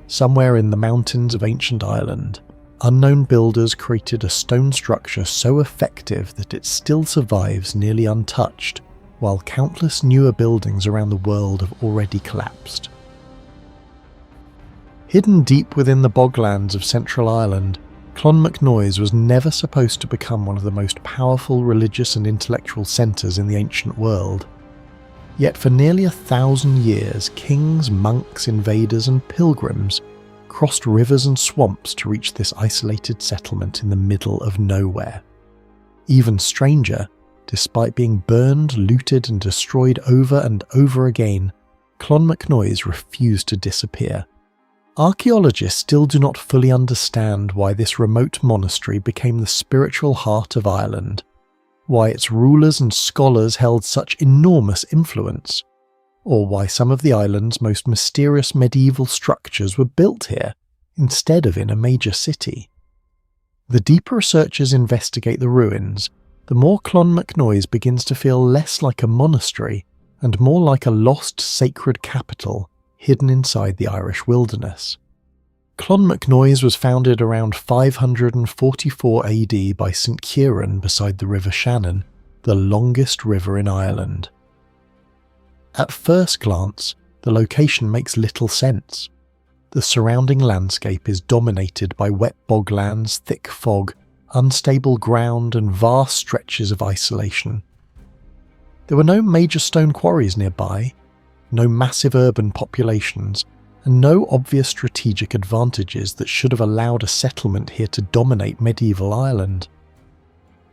Somewhere in the mountains of ancient Ireland, unknown builders created a stone structure so effective that it still survives nearly untouched, while countless newer buildings around the world have already collapsed. Hidden deep within the boglands of central Ireland, Clonmacnoise was never supposed to become one of the most powerful religious and intellectual centres in the ancient world. Yet for nearly 1,000 years, kings, monks, invaders and pilgrims crossed rivers and swamps to reach this isolated settlement in the middle of nowhere. Even stranger, despite being burned, looted and destroyed over and over again, Clonmacnoise refused to disappear. Archaeologists still do not fully understand why this remote monastery became the spiritual heart of Ireland, why its rulers and scholars held such enormous influence, or why some of the island's most mysterious medieval structures were built here instead of in a major city. The deeper researchers investigate the ruins, the more Clonmacnoise begins to feel less like a monastery and more like a lost sacred capital hidden inside the Irish wilderness. Clonmacnoise was founded around 544 AD by St Ciaran beside the River Shannon, the longest river in Ireland. At first glance, the location makes little sense. The surrounding landscape is dominated by wet boglands, thick fog, unstable ground, and vast stretches of isolation. There were no major stone quarries nearby, no massive urban populations, and no obvious strategic advantages that should have allowed a settlement here to dominate medieval Ireland.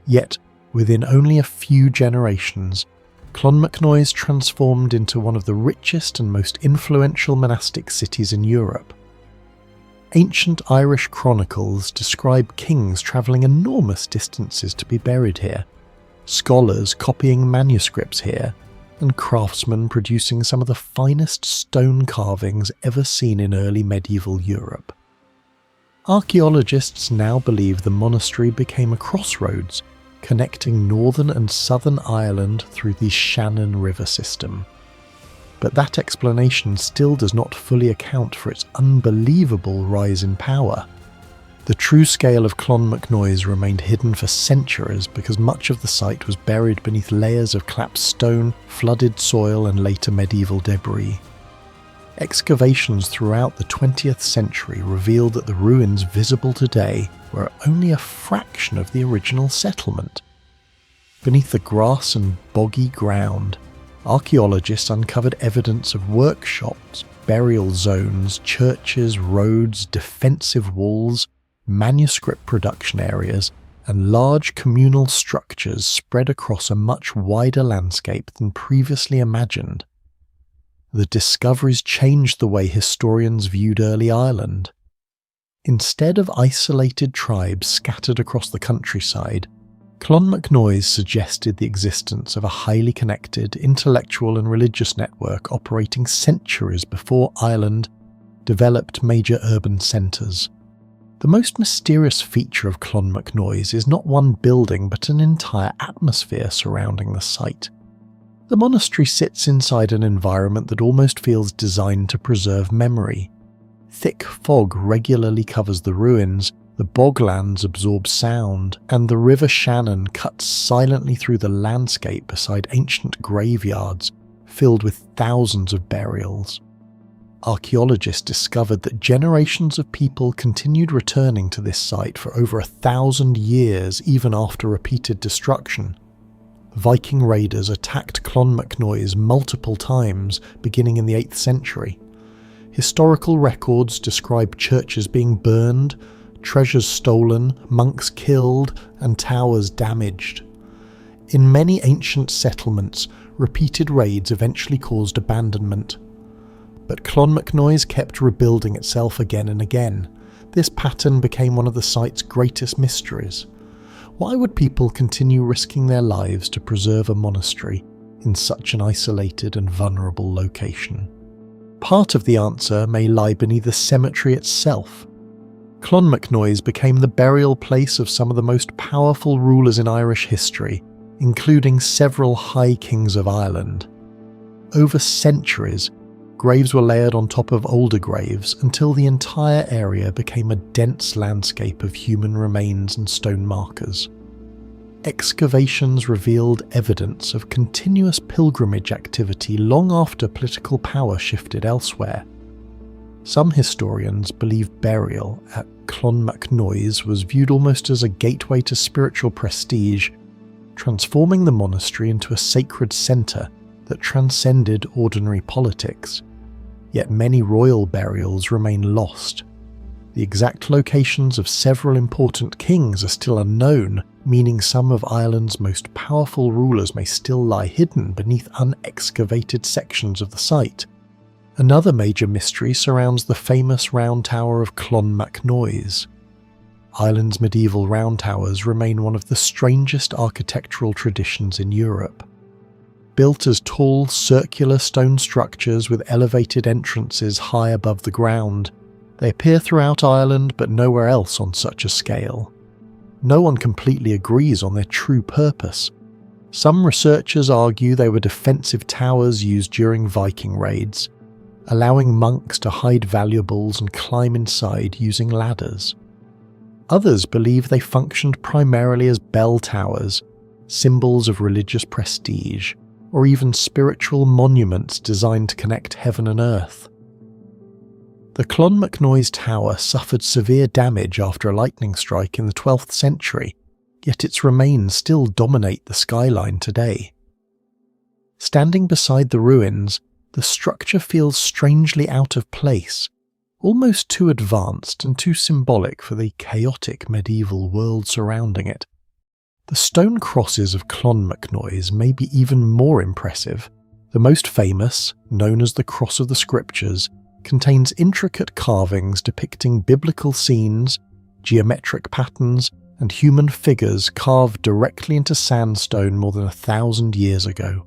Yet, within only a few generations, Clonmacnoise transformed into one of the richest and most influential monastic cities in Europe. Ancient Irish chronicles describe kings travelling enormous distances to be buried here, scholars copying manuscripts here, and craftsmen producing some of the finest stone carvings ever seen in early medieval Europe. Archaeologists now believe the monastery became a crossroads, connecting northern and southern Ireland through the Shannon River system. But that explanation still does not fully account for its unbelievable rise in power. The true scale of Clonmacnoise remained hidden for centuries because much of the site was buried beneath layers of clapped stone, flooded soil and later medieval debris. Excavations throughout the 20th century revealed that the ruins visible today were only a fraction of the original settlement. Beneath the grass and boggy ground, archaeologists uncovered evidence of workshops, burial zones, churches, roads, defensive walls, manuscript production areas, and large communal structures spread across a much wider landscape than previously imagined. The discoveries changed the way historians viewed early Ireland. Instead of isolated tribes scattered across the countryside, Clonmacnoise suggested the existence of a highly connected intellectual and religious network operating centuries before Ireland developed major urban centres. The most mysterious feature of Clonmacnoise is not one building but an entire atmosphere surrounding the site. The monastery sits inside an environment that almost feels designed to preserve memory. Thick fog regularly covers the ruins, the boglands absorb sound, and the River Shannon cuts silently through the landscape beside ancient graveyards filled with thousands of burials. Archaeologists discovered that generations of people continued returning to this site for over 1,000 years even after repeated destruction. Viking raiders attacked Clonmacnoise multiple times, beginning in the 8th century. Historical records describe churches being burned, treasures stolen, monks killed, and towers damaged. In many ancient settlements, repeated raids eventually caused abandonment. But Clonmacnoise kept rebuilding itself again and again. This pattern became one of the site's greatest mysteries. Why would people continue risking their lives to preserve a monastery in such an isolated and vulnerable location? Part of the answer may lie beneath the cemetery itself. Clonmacnoise became the burial place of some of the most powerful rulers in Irish history, including several High Kings of Ireland. Over centuries, graves were layered on top of older graves until the entire area became a dense landscape of human remains and stone markers. Excavations revealed evidence of continuous pilgrimage activity long after political power shifted elsewhere. Some historians believe burial at Clonmacnoise was viewed almost as a gateway to spiritual prestige, transforming the monastery into a sacred centre that transcended ordinary politics. Yet many royal burials remain lost. The exact locations of several important kings are still unknown, meaning some of Ireland's most powerful rulers may still lie hidden beneath unexcavated sections of the site. Another major mystery surrounds the famous round tower of Clonmacnoise. Ireland's medieval round towers remain one of the strangest architectural traditions in Europe. Built as tall, circular stone structures with elevated entrances high above the ground, they appear throughout Ireland but nowhere else on such a scale. No one completely agrees on their true purpose. Some researchers argue they were defensive towers used during Viking raids, allowing monks to hide valuables and climb inside using ladders. Others believe they functioned primarily as bell towers, symbols of religious prestige, or even spiritual monuments designed to connect heaven and earth. The Clonmacnoise Tower suffered severe damage after a lightning strike in the 12th century, yet its remains still dominate the skyline today. Standing beside the ruins, the structure feels strangely out of place, almost too advanced and too symbolic for the chaotic medieval world surrounding it. The stone crosses of Clonmacnoise may be even more impressive. The most famous, known as the Cross of the Scriptures, contains intricate carvings depicting biblical scenes, geometric patterns, and human figures carved directly into sandstone more than 1,000 years ago.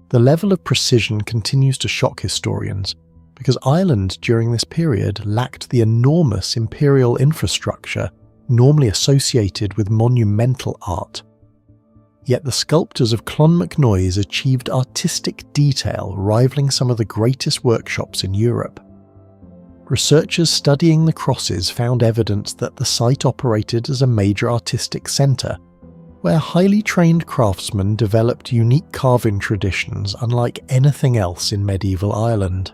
The level of precision continues to shock historians, because Ireland during this period lacked the enormous imperial infrastructure normally associated with monumental art. Yet the sculptors of Clonmacnoise achieved artistic detail rivaling some of the greatest workshops in Europe. Researchers studying the crosses found evidence that the site operated as a major artistic centre, where highly trained craftsmen developed unique carving traditions unlike anything else in medieval Ireland.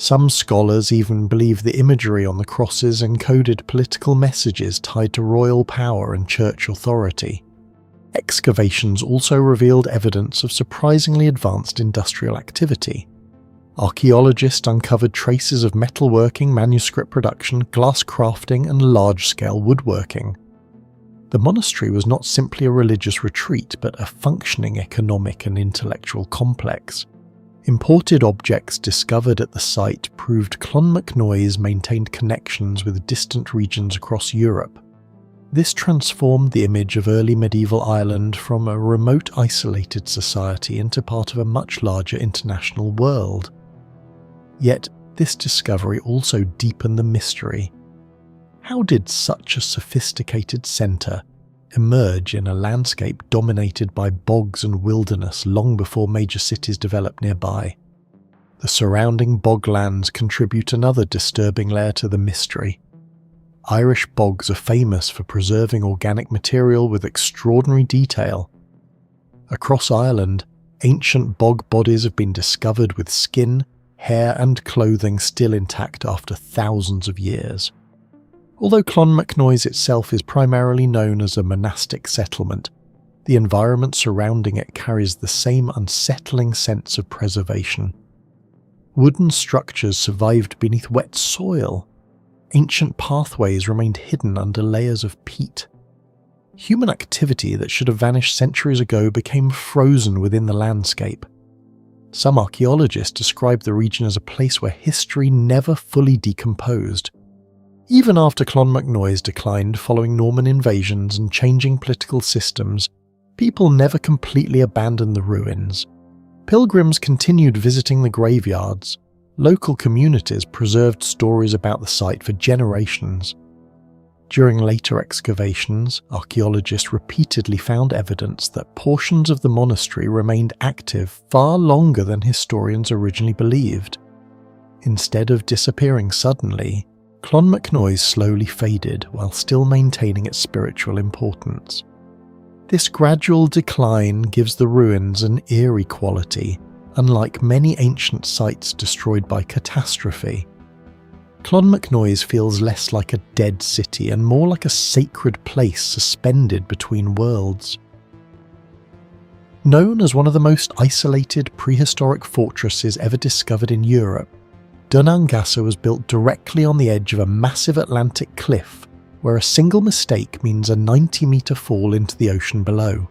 Some scholars even believe the imagery on the crosses encoded political messages tied to royal power and church authority. Excavations also revealed evidence of surprisingly advanced industrial activity. Archaeologists uncovered traces of metalworking, manuscript production, glass crafting, and large-scale woodworking. The monastery was not simply a religious retreat, but a functioning economic and intellectual complex. Imported objects discovered at the site proved Clonmacnoise maintained connections with distant regions across Europe. This transformed the image of early medieval Ireland from a remote, isolated society into part of a much larger international world. Yet, this discovery also deepened the mystery. How did such a sophisticated centre emerge in a landscape dominated by bogs and wilderness long before major cities developed nearby? The surrounding boglands contribute another disturbing layer to the mystery. Irish bogs are famous for preserving organic material with extraordinary detail. Across Ireland, ancient bog bodies have been discovered with skin, hair and clothing still intact after thousands of years. Although Clonmacnoise itself is primarily known as a monastic settlement, the environment surrounding it carries the same unsettling sense of preservation. Wooden structures survived beneath wet soil. Ancient pathways remained hidden under layers of peat. Human activity that should have vanished centuries ago became frozen within the landscape. Some archaeologists describe the region as a place where history never fully decomposed. Even after Clonmacnoise declined following Norman invasions and changing political systems, people never completely abandoned the ruins. Pilgrims continued visiting the graveyards. Local communities preserved stories about the site for generations. During later excavations, archaeologists repeatedly found evidence that portions of the monastery remained active far longer than historians originally believed. Instead of disappearing suddenly, Clonmacnoise slowly faded while still maintaining its spiritual importance. This gradual decline gives the ruins an eerie quality, unlike many ancient sites destroyed by catastrophe. Clonmacnoise feels less like a dead city and more like a sacred place suspended between worlds. Known as one of the most isolated prehistoric fortresses ever discovered in Europe, Aonghasa was built directly on the edge of a massive Atlantic cliff, where a single mistake means a 90-metre fall into the ocean below.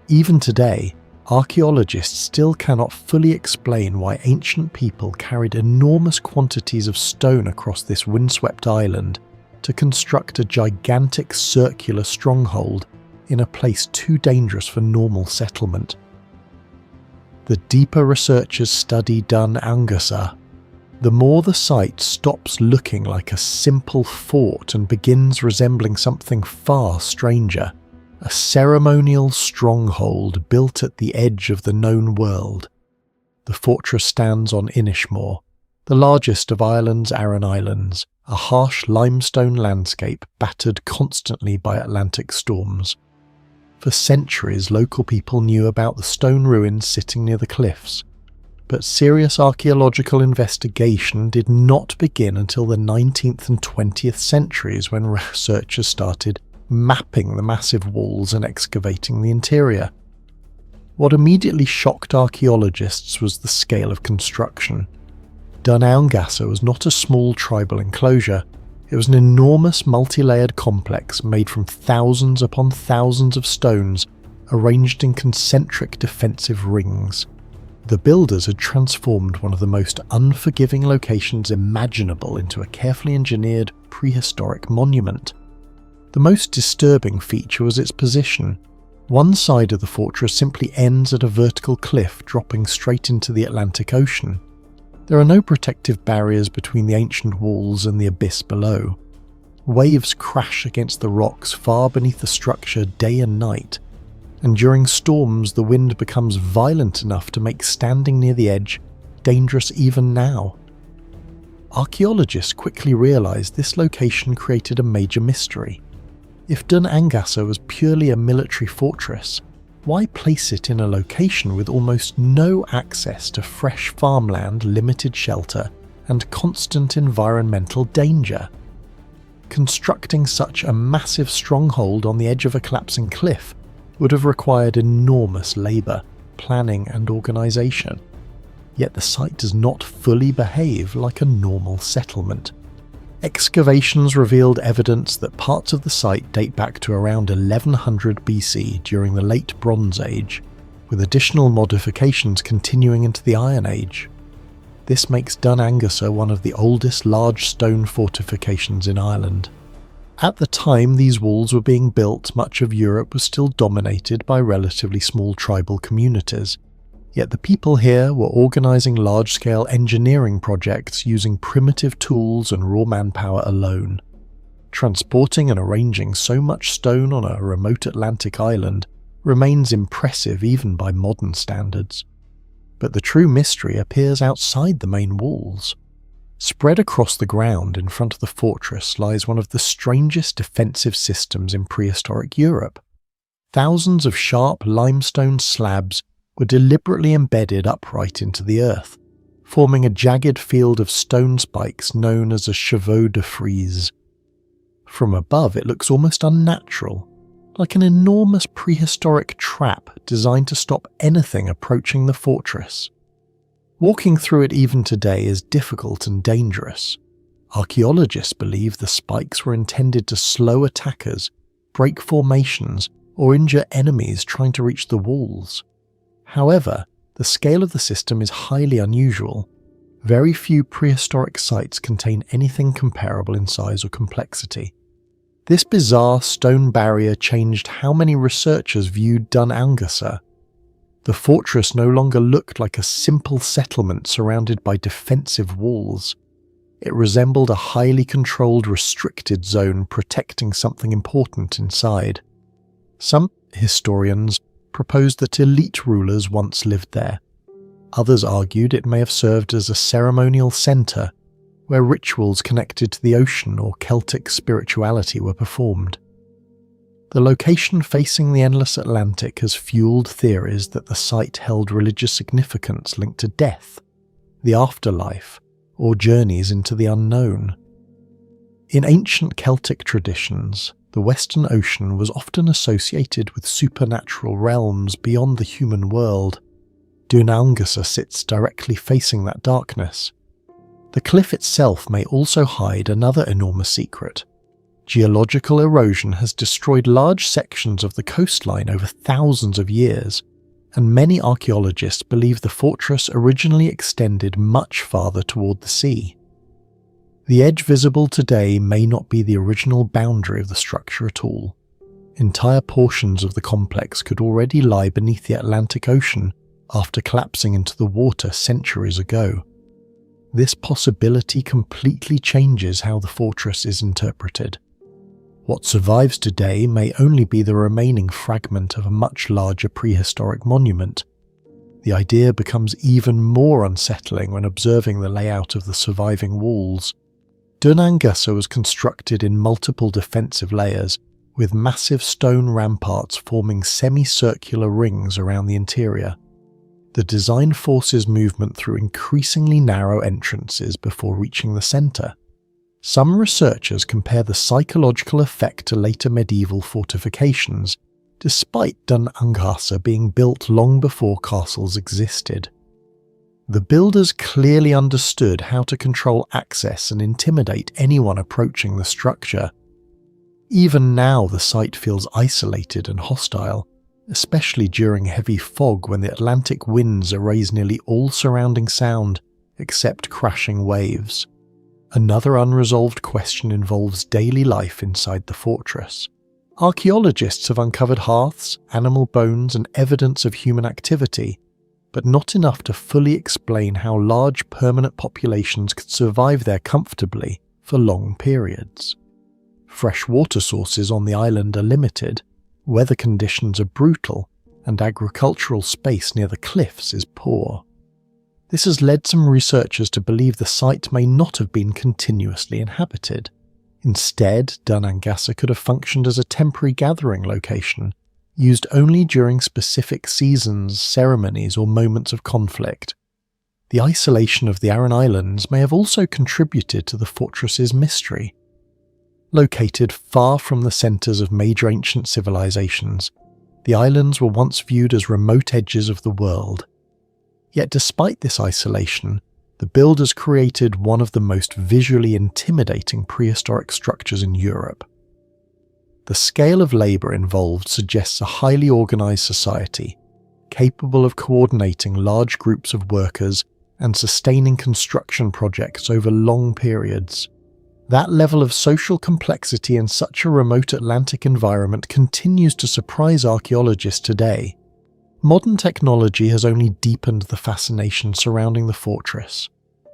Even today, archaeologists still cannot fully explain why ancient people carried enormous quantities of stone across this windswept island to construct a gigantic circular stronghold in a place too dangerous for normal settlement. The deeper researchers study Aonghasa, the more the site stops looking like a simple fort and begins resembling something far stranger, a ceremonial stronghold built at the edge of the known world. The fortress stands on Inishmore, the largest of Ireland's Aran Islands, a harsh limestone landscape battered constantly by Atlantic storms. For centuries, local people knew about the stone ruins sitting near the cliffs, but serious archaeological investigation did not begin until the 19th and 20th centuries, when researchers started mapping the massive walls and excavating the interior. What immediately shocked archaeologists was the scale of construction. Aonghasa was not a small tribal enclosure. It was an enormous multi-layered complex made from thousands upon thousands of stones arranged in concentric defensive rings. The builders had transformed one of the most unforgiving locations imaginable into a carefully engineered prehistoric monument. The most disturbing feature was its position. One side of the fortress simply ends at a vertical cliff dropping straight into the Atlantic Ocean. There are no protective barriers between the ancient walls and the abyss below. Waves crash against the rocks far beneath the structure day and night, and during storms the wind becomes violent enough to make standing near the edge dangerous even now. Archaeologists quickly realized this location created a major mystery. If Aonghasa was purely a military fortress, why place it in a location with almost no access to fresh farmland, limited shelter, and constant environmental danger? Constructing such a massive stronghold on the edge of a collapsing cliff would have required enormous labour, planning and organisation. Yet the site does not fully behave like a normal settlement. Excavations revealed evidence that parts of the site date back to around 1100 BC during the Late Bronze Age, with additional modifications continuing into the Iron Age. This makes Aonghasa one of the oldest large stone fortifications in Ireland. At the time these walls were being built, much of Europe was still dominated by relatively small tribal communities. Yet the people here were organising large-scale engineering projects using primitive tools and raw manpower alone. Transporting and arranging so much stone on a remote Atlantic island remains impressive even by modern standards. But the true mystery appears outside the main walls. Spread across the ground in front of the fortress lies one of the strangest defensive systems in prehistoric Europe. Thousands of sharp limestone slabs were deliberately embedded upright into the earth, forming a jagged field of stone spikes known as a chevaux de frise. From above it looks almost unnatural, like an enormous prehistoric trap designed to stop anything approaching the fortress. Walking through it even today is difficult and dangerous. Archaeologists believe the spikes were intended to slow attackers, break formations, or injure enemies trying to reach the walls. However, the scale of the system is highly unusual. Very few prehistoric sites contain anything comparable in size or complexity. This bizarre stone barrier changed how many researchers viewed Aonghasa. The fortress no longer looked like a simple settlement surrounded by defensive walls. It resembled a highly controlled, restricted zone protecting something important inside. Some historians proposed that elite rulers once lived there. Others argued it may have served as a ceremonial centre where rituals connected to the ocean or Celtic spirituality were performed. The location facing the endless Atlantic has fueled theories that the site held religious significance linked to death, the afterlife, or journeys into the unknown. In ancient Celtic traditions, the Western Ocean was often associated with supernatural realms beyond the human world. Aonghasa sits directly facing that darkness. The cliff itself may also hide another enormous secret. Geological erosion has destroyed large sections of the coastline over thousands of years, and many archaeologists believe the fortress originally extended much farther toward the sea. The edge visible today may not be the original boundary of the structure at all. Entire portions of the complex could already lie beneath the Atlantic Ocean after collapsing into the water centuries ago. This possibility completely changes how the fortress is interpreted. What survives today may only be the remaining fragment of a much larger prehistoric monument. The idea becomes even more unsettling when observing the layout of the surviving walls. Aonghasa was constructed in multiple defensive layers, with massive stone ramparts forming semicircular rings around the interior. The design forces movement through increasingly narrow entrances before reaching the centre. Some researchers compare the psychological effect to later medieval fortifications, despite Aonghasa being built long before castles existed. The builders clearly understood how to control access and intimidate anyone approaching the structure. Even now the site feels isolated and hostile, especially during heavy fog when the Atlantic winds erase nearly all surrounding sound except crashing waves. Another unresolved question involves daily life inside the fortress. Archaeologists have uncovered hearths, animal bones, and evidence of human activity, but not enough to fully explain how large permanent populations could survive there comfortably for long periods. Fresh water sources on the island are limited, weather conditions are brutal, and agricultural space near the cliffs is poor. This has led some researchers to believe the site may not have been continuously inhabited. Instead, Aonghasa could have functioned as a temporary gathering location, used only during specific seasons, ceremonies, or moments of conflict. The isolation of the Aran Islands may have also contributed to the fortress's mystery. Located far from the centres of major ancient civilizations, the islands were once viewed as remote edges of the world. Yet despite this isolation, the builders created one of the most visually intimidating prehistoric structures in Europe. The scale of labour involved suggests a highly organised society, capable of coordinating large groups of workers and sustaining construction projects over long periods. That level of social complexity in such a remote Atlantic environment continues to surprise archaeologists today. Modern technology has only deepened the fascination surrounding the fortress.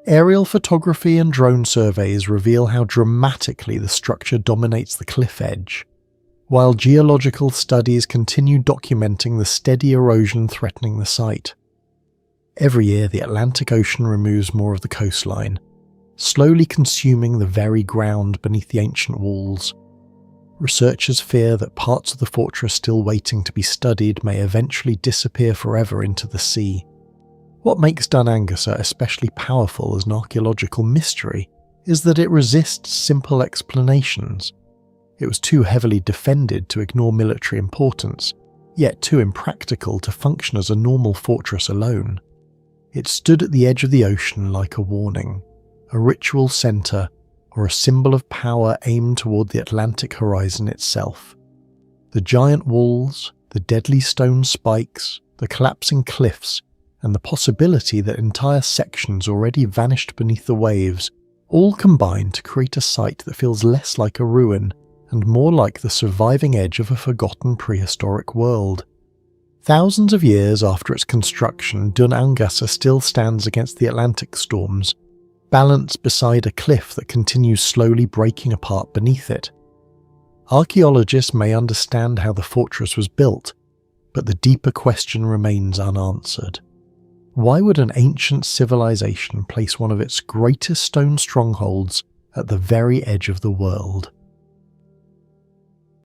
Aerial photography and drone surveys reveal how dramatically the structure dominates the cliff edge, while geological studies continue documenting the steady erosion threatening the site. Every year the Atlantic Ocean removes more of the coastline, slowly consuming the very ground beneath the ancient walls. Researchers fear that parts of the fortress still waiting to be studied may eventually disappear forever into the sea. What makes Aonghasa especially powerful as an archaeological mystery is that it resists simple explanations. It was too heavily defended to ignore military importance, yet too impractical to function as a normal fortress alone. It stood at the edge of the ocean like a warning, a ritual centre, or a symbol of power aimed toward the Atlantic horizon itself. The giant walls, the deadly stone spikes, the collapsing cliffs, and the possibility that entire sections already vanished beneath the waves all combine to create a site that feels less like a ruin and more like the surviving edge of a forgotten prehistoric world. Thousands of years after its construction, Aonghasa still stands against the Atlantic storms, balanced beside a cliff that continues slowly breaking apart beneath it. Archaeologists may understand how the fortress was built, but the deeper question remains unanswered. Why would an ancient civilization place one of its greatest stone strongholds at the very edge of the world?